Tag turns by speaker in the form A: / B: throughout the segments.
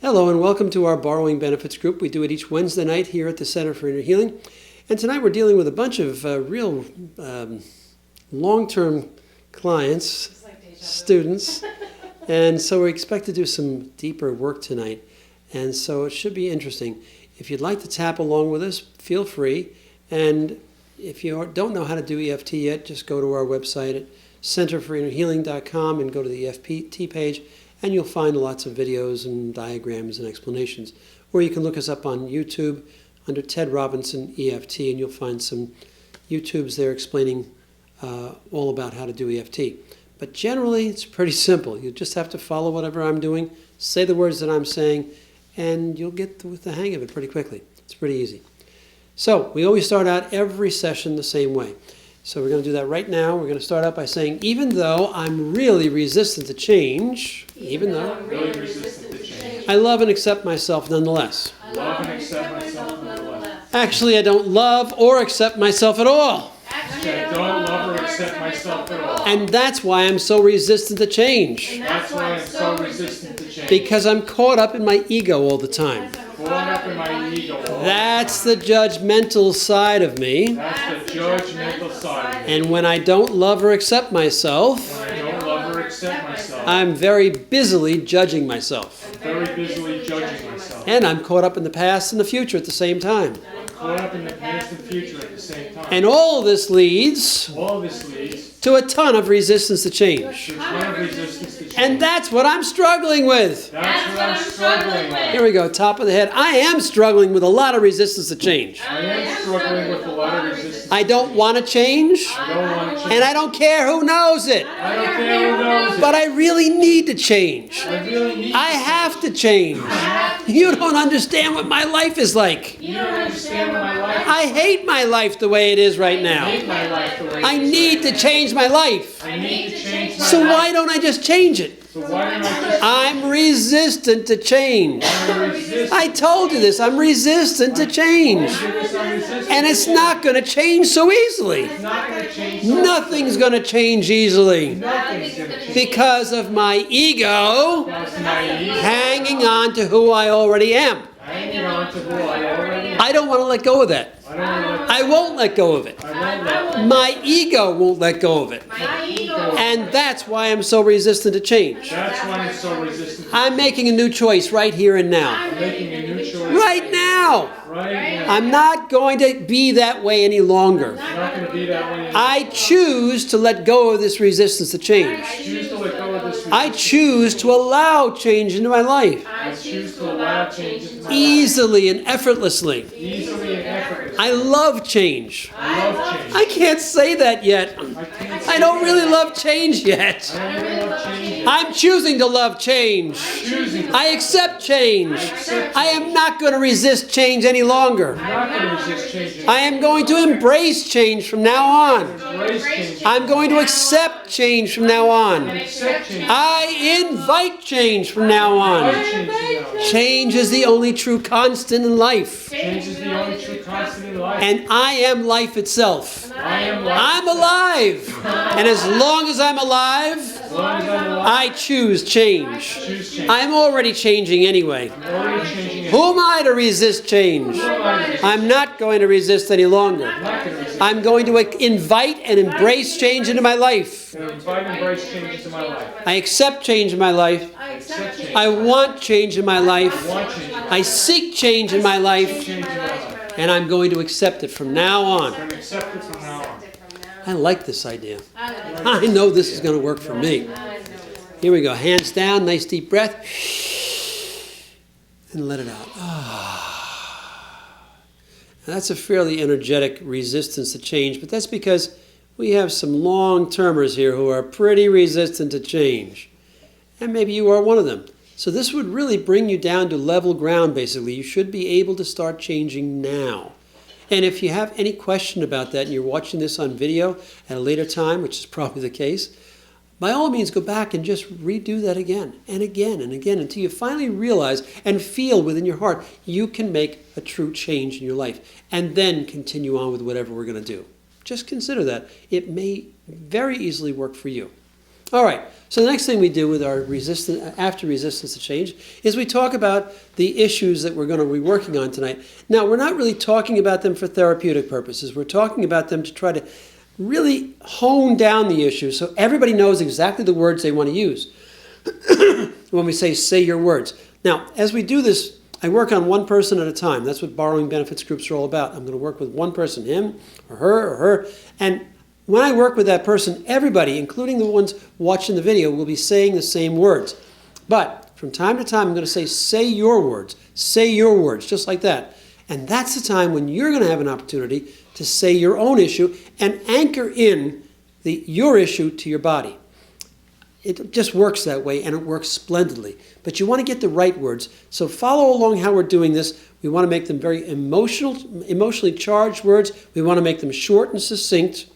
A: Hello and welcome to our Borrowing Benefits group. We do it each Wednesday night here at the Center for Inner Healing. And tonight we're dealing with a bunch of real long-term clients, students. And so we expect to do some deeper work tonight. And so it should be interesting. If you'd like to tap along with us, feel free. And if you don't know how to do EFT yet, just go to our website at centerforinnerhealing.com and go to the EFT page. And you'll find lots of videos and diagrams and explanations. Or you can look us up on YouTube under Ted Robinson EFT, and you'll find some YouTubes there explaining all about how to do EFT. But generally, it's pretty simple. You just have to follow whatever I'm doing, say the words that I'm saying, and you'll get the hang of it pretty quickly. It's pretty easy. So we always start out every session the same way. So we're going to do that right now. We're going to start out by saying, even though I'm really resistant to change, I love and accept myself nonetheless. Actually, I don't love or accept myself at all. And that's why I'm so resistant to change. Because I'm caught up in my ego all the time. That's the judgmental side of me. And when I don't love or accept myself, I'm very busily judging myself. And I'm caught up in the past and the future at the same time. And all this leads to a ton of resistance to change. And that's what I'm struggling with. Here we go, top of the head. I am struggling with a lot of resistance to change. I don't want to change. And I don't care who knows it. But I really need to change. I have to change. You don't understand what my life is like. I hate my life the way it is right now. I need to change my life. So why don't I just change it? I'm resistant to change. I told you this. I'm resistant to change. And it's not going to change so easily. Nothing's going to change easily. Because of my ego hanging on to who I already am. I don't want to let go of that. I won't let go of it. My ego won't let go of it. And that's why I'm so resistant to change. I'm making a new choice right here and now. Right now. I'm not going to be that way any longer. I choose to let go of this resistance to change. I choose to allow change into my life. Easily and effortlessly. I love change. I can't say that yet. I don't really love change yet. I'm choosing to love change. I accept change. I am not going to resist change any longer. I am going to embrace change from now on. I'm going to accept change from now on. I invite change from now on. Change is the only true constant in life. And I am life itself. I'm alive. And as long as I'm alive, I choose change. I'm already changing anyway. Who am I to resist change? I'm not going to resist any longer. I'm going to invite and embrace change into my life. I accept change in my life. I want change in my life. I seek change in my life. And I'm going to accept it from now on. I like this idea. I know this is going to work for me. Here we go. Hands down, nice deep breath. And let it out. Now, that's a fairly energetic resistance to change, but that's because we have some long-termers here who are pretty resistant to change. And maybe you are one of them. So this would really bring you down to level ground, basically. You should be able to start changing now. And if you have any question about that and you're watching this on video at a later time, which is probably the case, by all means go back and just redo that again and again and again until you finally realize and feel within your heart you can make a true change in your life and then continue on with whatever we're going to do. Just consider that. It may very easily work for you. All right. So the next thing we do with our after resistance to change is we talk about the issues that we're going to be working on tonight. Now, we're not really talking about them for therapeutic purposes. We're talking about them to try to really hone down the issues so everybody knows exactly the words they want to use when we say your words. Now, as we do this, I work on one person at a time. That's what borrowing benefits groups are all about. I'm going to work with one person, him or her. And when I work with that person, everybody, including the ones watching the video, will be saying the same words. But from time to time, I'm going to say your words, just like that. And that's the time when you're going to have an opportunity to say your own issue and anchor in your issue to your body. It just works that way, and it works splendidly. But you want to get the right words. So follow along how we're doing this. We want to make them very emotionally charged words. We want to make them short and succinct.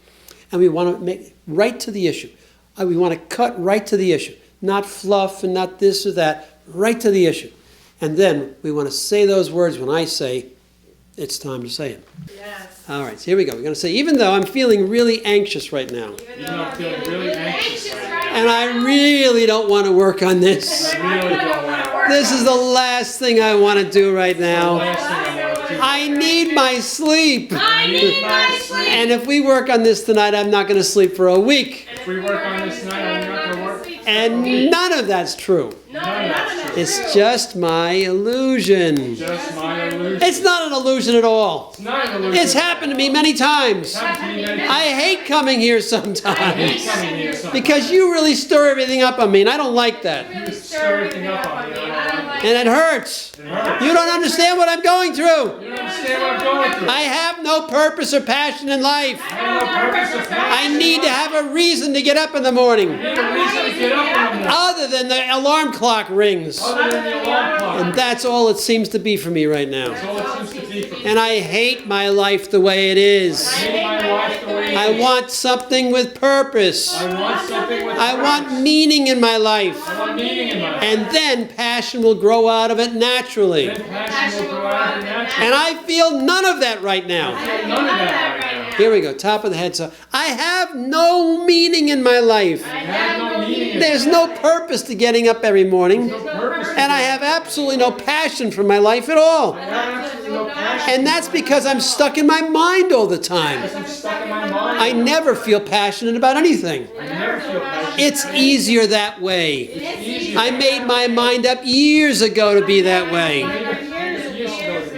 A: And we want to make right to the issue. We want to cut right to the issue. Not fluff and not this or that. Right to the issue. And then we want to say those words when I say, it's time to say it.
B: Yes.
A: All right, so here we go. We're going to say, even though I'm feeling really anxious right now.
B: Even though I'm feeling really anxious right now.
A: And I really don't want to work on this. This is the last thing I want to do right now. I need my sleep. And if we work on this tonight, I'm not going to sleep for a week.
B: If we work on this tonight, I'm not going to work.
A: And none of that's true. It's just my illusion.
B: Just my illusion.
A: It's not an illusion at all.
B: It's not an illusion.
A: It's happened to me many times. I hate coming here sometimes. Because you really stir everything up on me, and I don't like that.
B: You stir everything up on me.
A: And it hurts. You don't understand what I'm going through.
B: You don't understand what I'm going through.
A: I have no purpose or passion in life.
B: I have no purpose or passion.
A: I need to have a reason to get up in the morning.
B: I need a reason to get up in the morning.
A: Other than the alarm clock rings.
B: Other than the alarm clock.
A: And that's all it seems to be for me right now.
B: That's all it seems to be for me.
A: And I hate my life the way it is.
B: I hate my life the way it is.
A: I want something with purpose.
B: I want something with
A: I want meaning in my life.
B: I want meaning in my life.
A: And then passion will grow out of it naturally.
B: Then passion will grow out of it naturally.
A: And I feel none of that right now.
B: I feel none of that right now.
A: Here we go, top of the head. So I have no meaning in my life.
B: I have no meaning in
A: There's
B: my
A: no
B: life.
A: purpose to getting up every morning.
B: No purpose.
A: And I have absolutely no passion for my life at all.
B: I have absolutely no passion.
A: And that's because I'm stuck in my mind all the time.
B: I'm stuck in my mind.
A: I never feel passionate about anything.
B: I never feel passionate.
A: It's easier that way.
B: It's easier.
A: I made my mind up years ago to be that way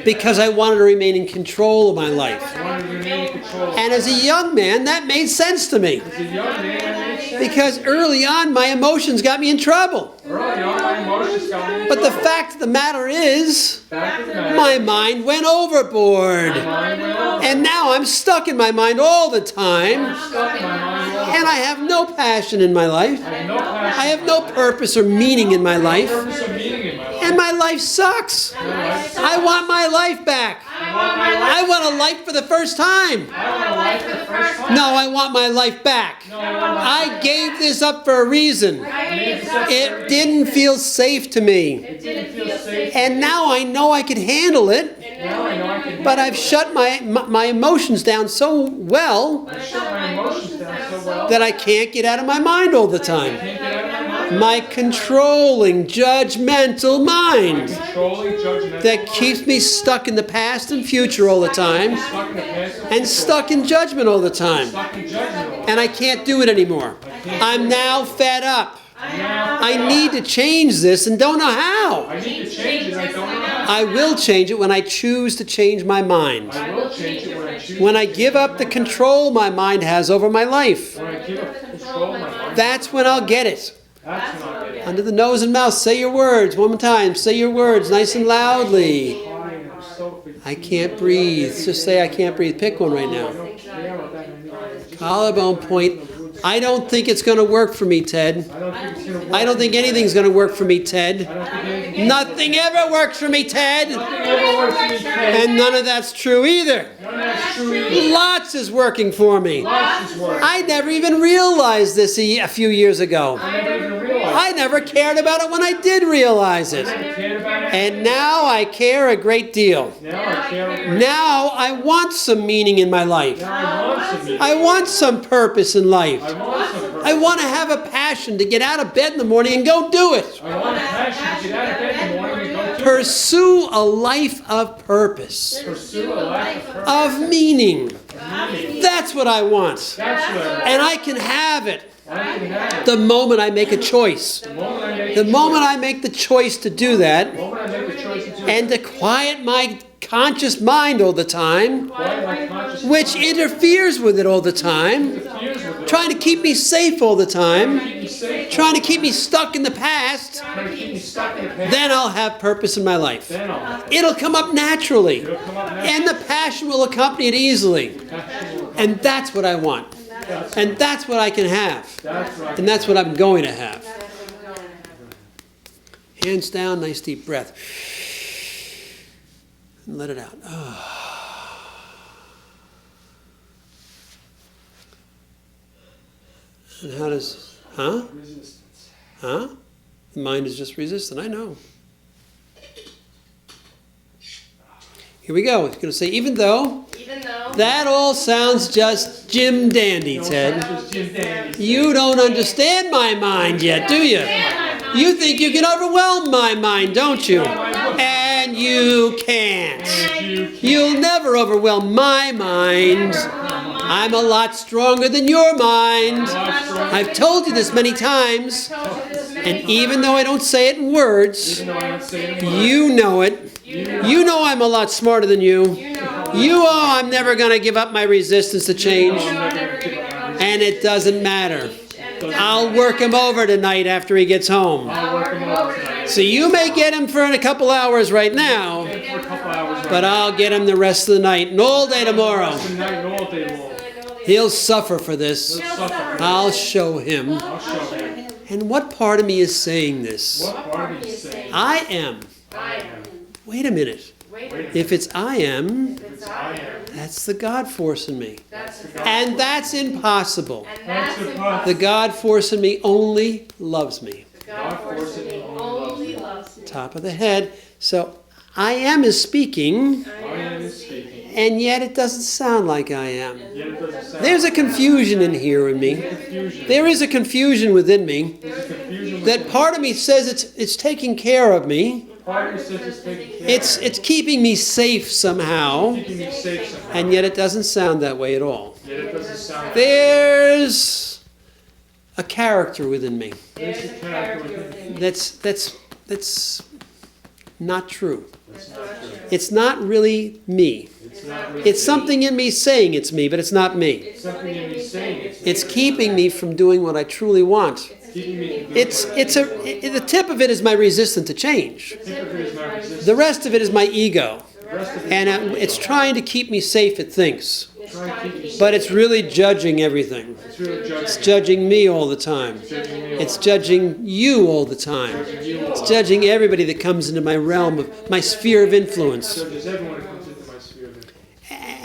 A: because I wanted to remain in control of my life.
B: I wanted to remain in control.
A: And as a young man, that made sense to me
B: As a young man, that makes sense.
A: because early on, my emotions got me in trouble.
B: Early on, my emotions got me in
A: But the
B: trouble.
A: fact of the matter is,
B: Fact of the matter,
A: my mind went overboard.
B: my mind went over.
A: And now I'm stuck in my mind all the time.
B: I'm stuck in my mind.
A: And I have no passion in my life.
B: I have no passion.
A: I have no purpose or meaning in my life.
B: purpose or meaning in my life.
A: And my life sucks. I want my life back. I want a life for the first time.
B: I want a life for the first time.
A: No, I want my life back. I gave this up for a reason. It didn't feel safe to me.
B: It didn't feel safe.
A: And now I know I could handle it.
B: Now I know I can
A: But I've shut my emotions down so well
B: shut my emotions down so well.
A: that I can't get out of my mind all the time.
B: Can't get out of my mind.
A: My controlling, judgmental mind
B: Controlling, judgmental.
A: that keeps me stuck in the past and future all the time
B: Stuck in the past.
A: and stuck in judgment all the time.
B: Stuck in judgment.
A: And I can't do it anymore. I'm now fed up.
B: Now
A: I need to change this and don't know how.
B: I need to change it. I don't know how.
A: I will change it when I choose to change my mind.
B: I will change it when I choose.
A: When I give up the control my mind has over my life.
B: When I give up control of my mind.
A: That's when I'll get it.
B: That's when I'll get it.
A: Under the nose and mouth, say your words. One more time. Say your words nice and loudly.
B: I am so
A: I can't breathe. Just say I can't breathe. Pick one right now.
B: don't care what that means.
A: Collarbone point. I don't think it's going to work for me, Ted.
B: I don't think it's gonna work.
A: I don't think anything's going to work for me, Ted.
B: I don't think anything
A: Nothing ever works for me, Ted.
B: ever works for me, Ted.
A: And none of that's true either.
B: None of that's true either.
A: Lots is working for me.
B: Lots is work.
A: I never even realized this a few years ago.
B: I never even realized.
A: I never cared about it when I did realize it.
B: I never cared about it.
A: And now I care a great deal.
B: Now I care.
A: Now I want some meaning in my life.
B: Now I want some meaning.
A: I want some purpose in life.
B: I want some purpose.
A: I want to have a passion to get out of bed in the morning and go do it.
B: I want a passion to get out of bed in the morning and go do it.
A: Pursue a life of purpose,
B: Pursue a life of purpose.
A: of meaning.
B: Meaning.
A: That's what I want.
B: That's what I want.
A: And I can have it
B: I can have it.
A: the moment I make a choice.
B: The moment I make
A: The
B: the
A: moment
B: choice.
A: I make the choice to do that,
B: The moment I make the choice to do
A: and to quiet my conscious mind all the time,
B: quiet my conscious
A: which
B: mind,
A: interferes with it all the time,
B: interferes with it,
A: trying to keep me safe all the time,
B: keep me safe,
A: trying to keep me stuck in the past,
B: trying to keep me stuck in the past,
A: then I'll have purpose in my life.
B: then I'll
A: It'll come up naturally,
B: it'll come up
A: and the passion will accompany it easily.
B: naturally.
A: And that's what I want. And that's what I can have.
B: That's right.
A: And that's what I'm going to have. Hands down, nice deep breath. And let it out. And how does,
B: Resistance.
A: The mind is just resistant, I know. Here we go. It's going to say, even though that all sounds just Jim Dandy, Ted.
B: Just Jim Dandy.
A: You don't understand my mind yet, do you? You think you can overwhelm my mind, don't you? And you can't. You'll never overwhelm my mind. I'm a lot stronger than your mind. I've told you this many times. And even though I don't say it in words,
B: Even though I don't say it in words,
A: you know it. You know I'm a lot smarter than you. You know I'm never going to give up my resistance to change.
B: I'm not going to give up my resistance.
A: And it doesn't matter. I'll work him over tonight after he gets home.
B: I'll work him over tonight.
A: So you may get him for a couple hours right now,
B: For a couple hours.
A: but I'll get him the rest of the night and all day tomorrow.
B: Tonight and all day long.
A: He'll suffer for this.
B: He'll suffer.
A: I'll show him.
B: I'll show him.
A: And what part of me is saying this?
B: What part of you saying?
A: I am. Wait a minute. If it's I am,
B: I am.
A: that's the God force in me. And that's impossible.
B: That's the part.
A: The God force in me only loves me.
B: God forces me only loves me.
A: Top of the head. So I am is speaking,
B: I am is speaking.
A: and yet it doesn't sound like I am.
B: Yet it doesn't sound
A: There's a confusion in here in me.
B: confusion.
A: There is a confusion within me.
B: There's a confusion.
A: That part of me says it's taking care of me.
B: Part of you says it's taking care
A: It's keeping me safe somehow,
B: keeping me safe somehow.
A: and yet it doesn't sound that way at all.
B: Yet it doesn't sound.
A: There's a character within me
B: There's a character within you.
A: that's not true.
B: That's not true.
A: It's not really me.
B: It's not really
A: It's something in me saying it's me, but it's not me.
B: something in me saying
A: It's keeping me from doing what I truly want.
B: keeping me.
A: The tip of it is my resistance to change.
B: Tip of it is my resistance.
A: The rest of it is my ego.
B: The rest of it
A: And
B: is
A: it's trying to keep me safe, it thinks.
B: trying to keep me safe.
A: But it's really judging everything.
B: It's really
A: It's
B: judging.
A: judging me all the time.
B: Judging me.
A: It's judging you all the time. It's judging everybody that comes into my realm of my sphere of influence.
B: Judges everyone who comes into my sphere of influence.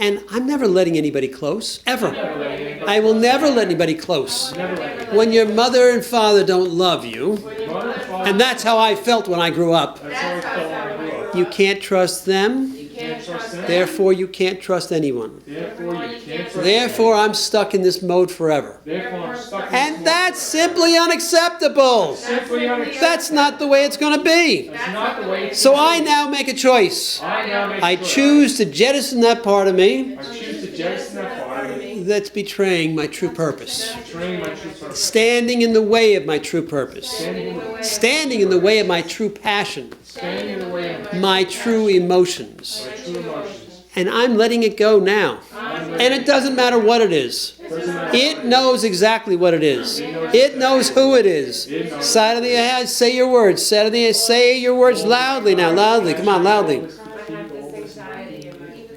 A: And I'm never letting anybody close, ever.
B: Never let anybody.
A: I will never let anybody close.
B: Never let anybody.
A: When your mother and father don't love you,
B: Mother and father.
A: and that's how I felt when I grew up,
B: That's how I felt when I grew up.
A: you can't trust them,
B: You can't trust them.
A: therefore you can't trust anyone.
B: Therefore, you can't trust
A: Therefore, I'm stuck in this mode forever.
B: them. Therefore, I'm stuck in
A: And
B: this
A: that's simply unacceptable.
B: world. Simply unacceptable.
A: That's not the way it's going to be.
B: That's not the way it's
A: So
B: supposed
A: I
B: to be.
A: now make a choice.
B: I now make
A: I
B: a choice.
A: choose to jettison that part of me
B: I choose to jettison that part of me,
A: that's betraying my true purpose.
B: betraying my true purpose.
A: Standing in the way of my true purpose.
B: Standing in the way.
A: Standing in the way of my true passion.
B: Standing in the way of
A: My true emotions.
B: my true emotions.
A: And I'm letting it go now. And it doesn't matter what it is.
B: Doesn't matter.
A: It knows exactly what it is. It knows who it is. Side of the head, say your words. Side of the head, say your words loudly now. Loudly. Come on, loudly.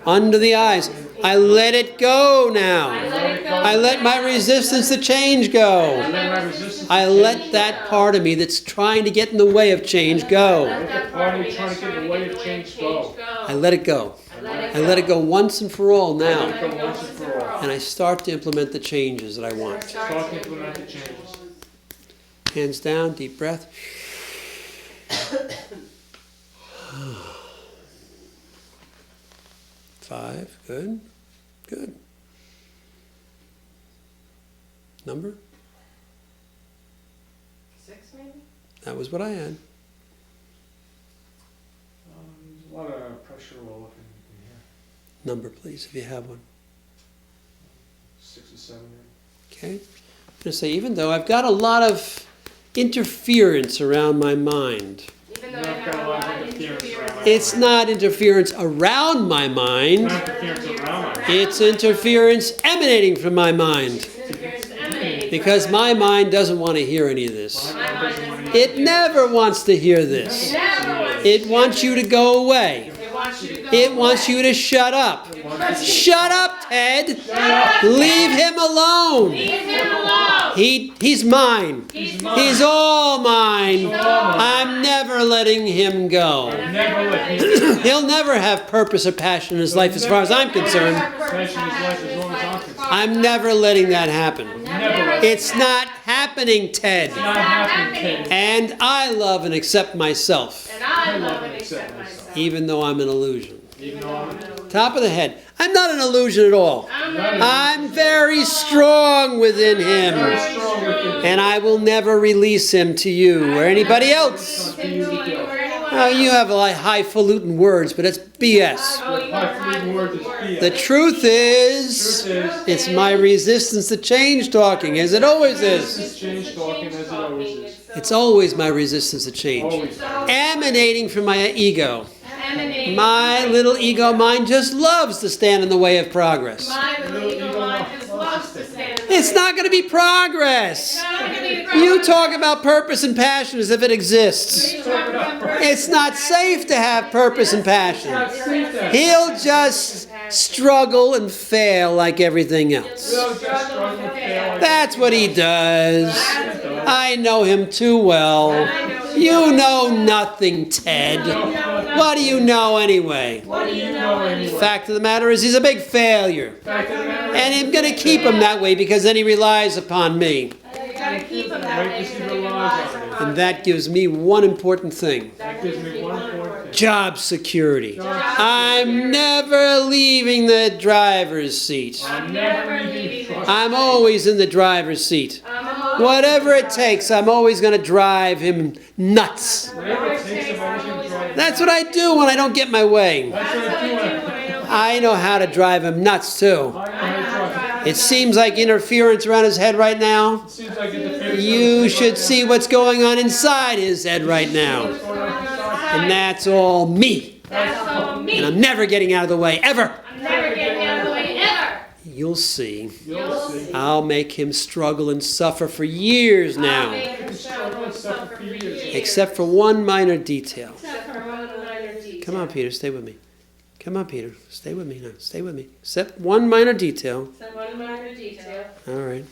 A: Under the eyes. I let it go now. I let my resistance to change go.
B: Let my resistance.
A: I let that part of me that's trying to get in the way of change go.
B: Let the part of me trying to get in the way of change go.
A: I let it go. I let it go once and for all now.
B: Let it go once and for all.
A: And I start to implement the changes that I want.
B: Start to implement the changes.
A: Hands down, deep breath. 5, good, good. Number? That was what I had.
B: There's a lot of pressure while looking in here.
A: Number, please, if you have one.
B: 6 or 7.
A: Okay? I'm going to say, even though I've got a lot of interference around my mind,
C: Even though I've got a lot of interference around my
A: it's not interference around my mind,
B: Not interference around my
A: it's interference emanating from my mind.
C: interference emanating.
A: Because my mind doesn't want to hear any of this.
C: My mind doesn't want
A: It never wants to hear this. It wants you to go away.
C: It wants you to go
A: It wants you to shut up. Shut up, Ted. Leave him alone.
C: Leave him alone.
A: He's mine.
C: He's mine.
A: He's all mine. I'm never letting him go.
B: Never let me
A: He'll never have purpose or passion in his life as far as I'm concerned.
B: passion his life as long as I'm concerned.
A: I'm never letting that happen.
B: Never let
A: It's not happening, Ted.
B: not happen, Ted.
A: And I love and accept myself,
C: And I love and accept myself.
A: even though I'm an illusion.
B: Even though I'm
A: Top of the head. I'm not an illusion at all. I'm very strong within him.
B: strong with it.
A: And I will never release him to you or anybody else. Now, you have like highfalutin words, but it's BS.
B: Highfalutin words is BS.
A: The truth is, it's my resistance to change talking, as it always is.
B: It's change talking as it always is.
A: It's always my resistance to change.
B: Always.
A: Emanating from my ego.
C: Emanating.
A: My little ego mind just loves to stand in the way of progress.
C: My little ego mind just loves to stand.
A: It's not going to be progress.
C: Not gonna be
A: You talk about purpose and passion as if it exists. It's not safe to have purpose and passion. He'll just struggle and fail like everything else. That's what he does. I know him too well. You know nothing, Ted. What do you know anyway?
C: What do you know anyway?
A: Fact of the matter is, he's a big failure. And I'm going to keep him that way because then he relies upon me.
C: You gotta keep him that way so that he relies on
A: And that gives me one important thing.
B: That gives me one important thing.
A: Job security. I'm never leaving the driver's seat.
B: I'm never leaving trust.
A: I'm always in the driver's seat. Whatever it takes, I'm always going to drive him nuts.
B: Whatever it takes, I'm always going to drive.
A: That's what I do when I don't get my way.
B: That's what I do when
A: I know how to drive him nuts too.
B: I know how to drive.
A: It seems like interference around his head right now.
B: It seems like interference.
A: You should see what's going on inside his head right now. And that's all me.
C: That's all
A: And
C: me.
A: I'm never getting out of the way, ever.
C: I'm never getting out of the way ever.
A: You'll see.
B: You'll see.
A: I'll make him struggle and suffer for years
C: I'll
A: now.
C: make him struggle and suffer for years.
A: Except for one minor detail.
C: Except for one minor detail.
A: Come on, Peter, stay with me. Come on, Peter, stay with me now. Stay with me. Except one minor detail.
C: Except one minor detail.
A: All right.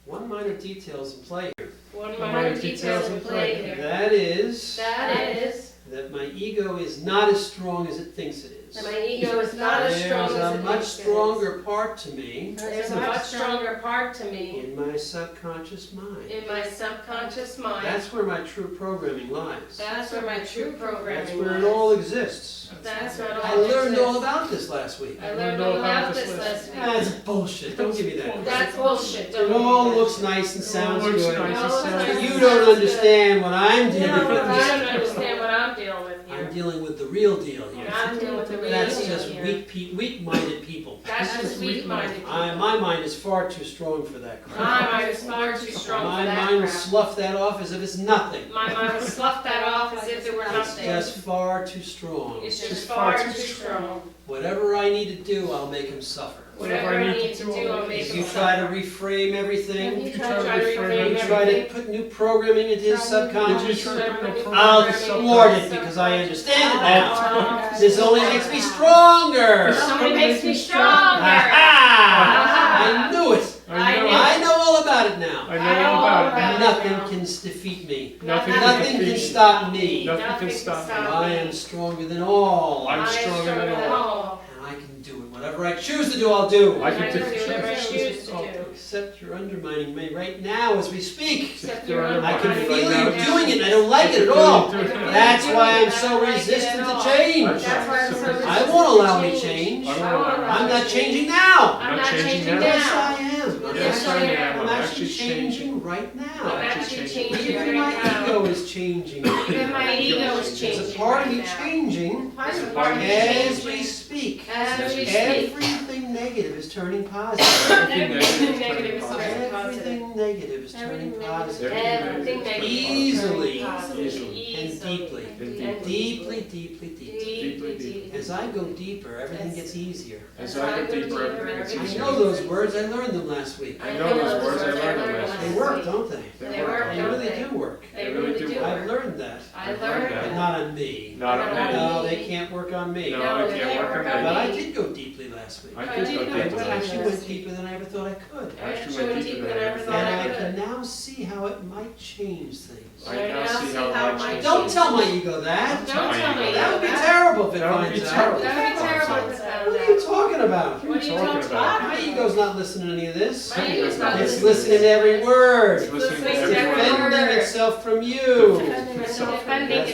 A: One minor detail is in play here.
C: One minor detail in play here.
A: That is
C: That is
A: that my ego is not as strong as it thinks it is.
C: that my ego is not as strong
A: There's
C: as
A: a
C: it
A: much
C: thinks it is.
A: stronger part to me
C: There's a much stronger part to me
A: in my subconscious mind.
C: in my subconscious mind.
A: That's where my true programming lies.
C: That's where my true
A: That's
C: programming
A: where it
C: lies.
A: all exists.
C: That's where it all
A: I learned all
C: exists.
A: about this last week.
C: I learned all about this last week.
A: That's bullshit. Don't give me that.
C: That's bullshit.
A: It all looks nice and sounds
B: Looks
A: good.
B: nice
C: and sounds
A: But
C: good.
A: you don't understand what I'm
C: You
A: dealing
C: don't
A: with.
C: understand what I'm dealing with
A: I'm
C: here.
A: dealing with the real deal here.
C: I'm dealing with the real
A: That's
C: deal
A: just
C: here.
A: weak-minded people.
C: That's just weak-minded people.
A: My mind is far too strong for that crap.
C: My mind is far too strong
A: My
C: for that
A: mind will
C: crap.
A: slough that off as if it's nothing.
C: My mind will slough that off as if it were
A: It's
C: nothing.
A: just far too strong.
C: It's just far too strong.
A: Whatever I need to do, I'll make him suffer.
C: Whatever I need to do, I'll make
A: If
C: him
A: you try to
C: suffer.
A: reframe everything,
C: If you try to reframe
A: you try to
C: everything,
A: put new programming into his subconscious,
C: I'll
A: I'll thwart it because I understand it now. This only makes me stronger.
C: This only makes me stronger.
A: Aha! I knew it.
B: I
A: I know all about it now.
B: know all about it.
A: Nothing can defeat me.
B: Nothing
A: Nothing can stop me.
B: Nothing can stop me.
A: I am stronger than all.
B: I'm
A: And
B: stronger than all.
A: I can do it. Whatever I choose to do, I'll do.
B: I can do
C: whatever I choose to do.
A: Except you're undermining me right now as we speak.
C: Except
B: You're
C: you're
A: I can
B: undermining
A: feel
B: me
A: you
B: right now.
A: doing it and I don't like it at all. That's why I'm so resistant to change.
C: That's why I'm so resistant
A: I won't allow
C: to
A: any change.
B: I won't allow
A: I'm not changing now.
C: I'm not changing
B: now.
A: Yes,
C: now.
A: I am.
B: Yes, I am.
A: I'm actually changing right
C: I'm
A: now.
C: actually changing
A: Even
C: right
A: my
C: now.
A: ego is changing.
C: Even my ego is changing.
A: It's a part of
C: right
A: me
C: now.
A: changing
C: It's a part of me
A: as we
C: changing.
A: speak.
C: As we speak.
A: Everything negative is turning positive.
C: Everything negative is turning positive.
A: Everything negative is turning positive.
C: Everything negative is
A: Easily
C: turning positive.
A: and
C: Easily.
A: deeply.
C: And
A: Deeply, deeply, deeply.
C: Deeply.
A: As I go deeper, everything gets easier.
B: As I go deeper, everything gets
A: I
B: easier.
A: know those words, I learned them last week.
B: I know those words, I learned them last
A: They
B: week.
A: work, don't they?
C: They work,
A: They
C: don't
A: really
C: they?
A: do work.
C: They really do
A: I've
C: work.
A: learned that.
C: I
B: I've
C: learned
B: learned
A: But
C: that.
A: not on me.
B: Not on me.
A: No, they can't work on me.
B: No, it can't work on
A: But
B: me.
A: I did go deeply last week.
B: I
C: I
B: did
C: did
B: go
C: go
A: I
B: deeper.
A: actually went deeper than I ever thought I could.
C: I
B: Actually
C: went deeper than I ever
A: And
C: thought I
A: I
C: could.
A: can now see how it might change things.
B: I now see how it might change.
A: Don't tell my ego that.
C: Don't tell me
A: That would be
C: that.
A: terrible if it
B: That would be
A: finds
B: terrible.
A: out.
C: That would be terrible if it found
A: What are you
C: out.
A: talking about?
C: What are you
B: talking
C: talking
B: about?
A: My
C: about?
A: ego's not listening to any of this.
C: My ego's not
A: It's
C: listening.
A: listening to every word.
B: It's listening to
C: It's
B: every
A: Defending
B: word.
C: word.
A: itself from you.
C: Defending
A: That's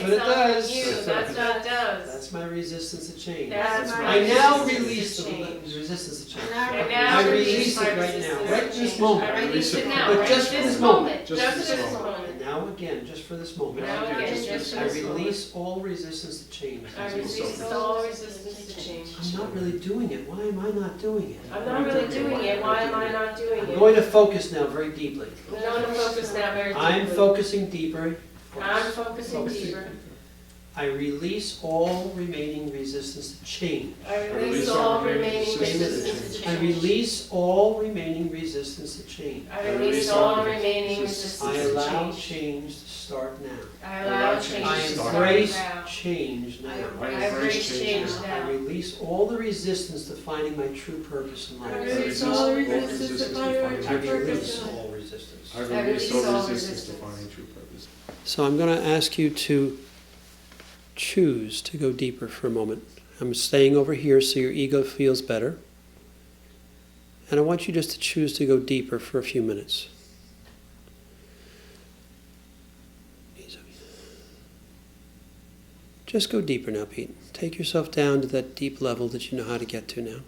A: what it
C: itself
A: does.
C: from you. That's what it does.
A: That's my resistance to change.
C: That's my
A: I now
C: resistance
A: release
C: to
A: the
C: change.
A: resistance to change.
C: I now
A: I
C: release
A: release
C: my
A: it right now,
C: resistance
A: right
C: to
A: in this
C: change.
A: moment.
C: I release it now,
A: But
C: right
A: just
C: in
A: for
C: this
A: this
C: moment.
A: moment.
C: Just for this moment.
A: And now again, just for this moment.
C: Now again, just for
A: I
C: this moment.
A: release all resistance to change.
C: I release all resistance to change.
A: I'm not really doing it. Why am I not doing it?
C: I'm not really doing it. Why am I not doing
A: I'm
C: it?
A: going to focus now very deeply.
C: I'm going to focus now very deeply.
A: I'm focusing deeper.
C: I'm focusing deeper.
A: I release all remaining resistance to change.
C: I release all remaining resistance to
A: I
C: change.
A: release all remaining resistance to change.
C: I release all remaining
A: I
C: resistance to
A: allow
C: change.
A: change to start now.
C: I allow change
A: I
C: to start
A: embrace
C: now.
A: change now.
C: I embrace change
A: I
C: now.
A: release all the resistance to finding my true purpose in
C: I
A: life.
C: release all resistance to finding my
A: I
C: true
A: release
C: purpose.
A: all resistance.
B: I
C: I
B: release
C: release
B: all
C: all
B: resistance to
C: resistance.
B: finding true purpose.
A: So I'm going to ask you to choose to go deeper for a moment. I'm staying over here so your ego feels better. And I want you just to choose to go deeper for a few minutes. Just go deeper now, Pete. Take yourself down to that deep level that you know how to get to now.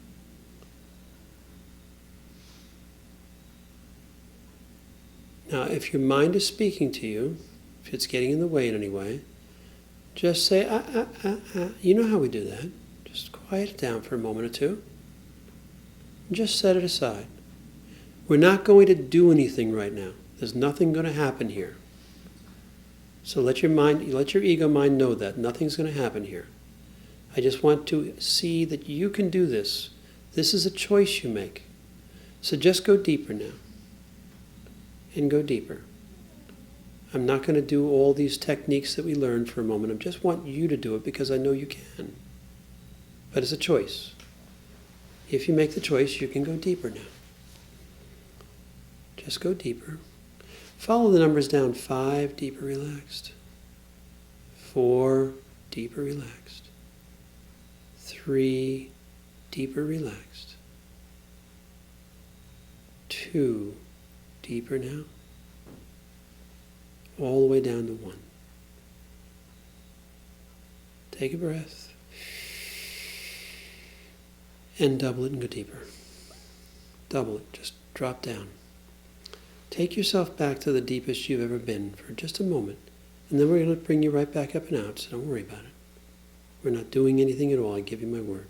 A: Now, if your mind is speaking to you, if it's getting in the way in any way, just say, You know how we do that. Just quiet it down for a moment or two. And just set it aside. We're not going to do anything right now. There's nothing going to happen here. So let your ego mind know that. Nothing's going to happen here. I just want to see that you can do this. This is a choice you make. So just go deeper now. And go deeper. I'm not going to do all these techniques that we learned for a moment. I just want you to do it because I know you can. But it's a choice. If you make the choice, you can go deeper now. Just go deeper. Follow the numbers down. 5, deeper relaxed. 4, deeper relaxed. 3, deeper relaxed. 2, deeper now. All the way down to 1. Take a breath. And double it and go deeper. Double it. Just drop down. Take yourself back to the deepest you've ever been for just a moment. And then we're going to bring you right back up and out, so don't worry about it. We're not doing anything at all. I give you my word.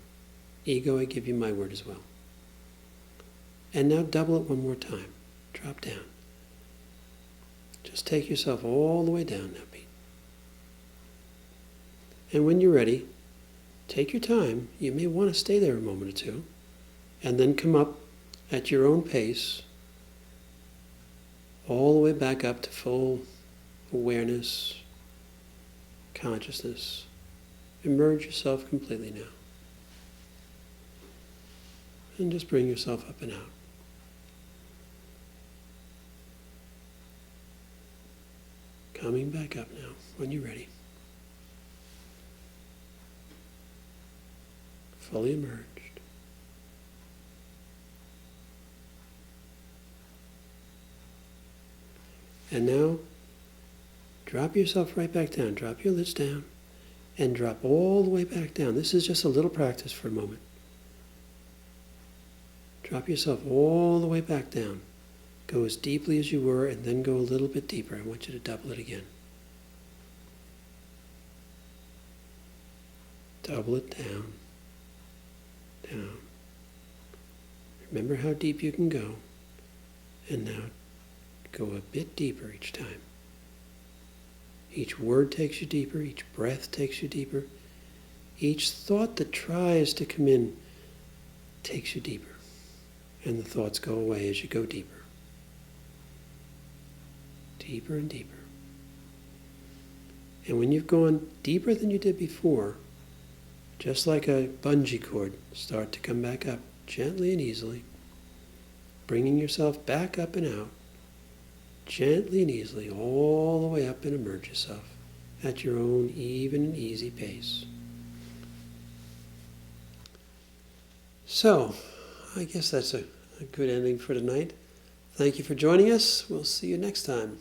A: Ego, I give you my word as well. And now double it one more time. Drop down. Just take yourself all the way down now, Pete. And when you're ready, take your time. You may want to stay there a moment or two. And then come up at your own pace, all the way back up to full awareness, consciousness. Emerge yourself completely now. And just bring yourself up and out. Coming back up now, when you're ready. Fully emerged. And now, drop yourself right back down. Drop your lids down and drop all the way back down. This is just a little practice for a moment. Drop yourself all the way back down. Go as deeply as you were and then go a little bit deeper. I want you to double it again. Double it down, down. Remember how deep you can go. And now go a bit deeper each time. Each word takes you deeper. Each breath takes you deeper. Each thought that tries to come in takes you deeper. And the thoughts go away as you go deeper. Deeper and deeper. And when you've gone deeper than you did before, just like a bungee cord, start to come back up gently and easily, bringing yourself back up and out, gently and easily, all the way up, and emerge yourself at your own even and easy pace. So, I guess that's a good ending for tonight. Thank you for joining us. We'll see you next time.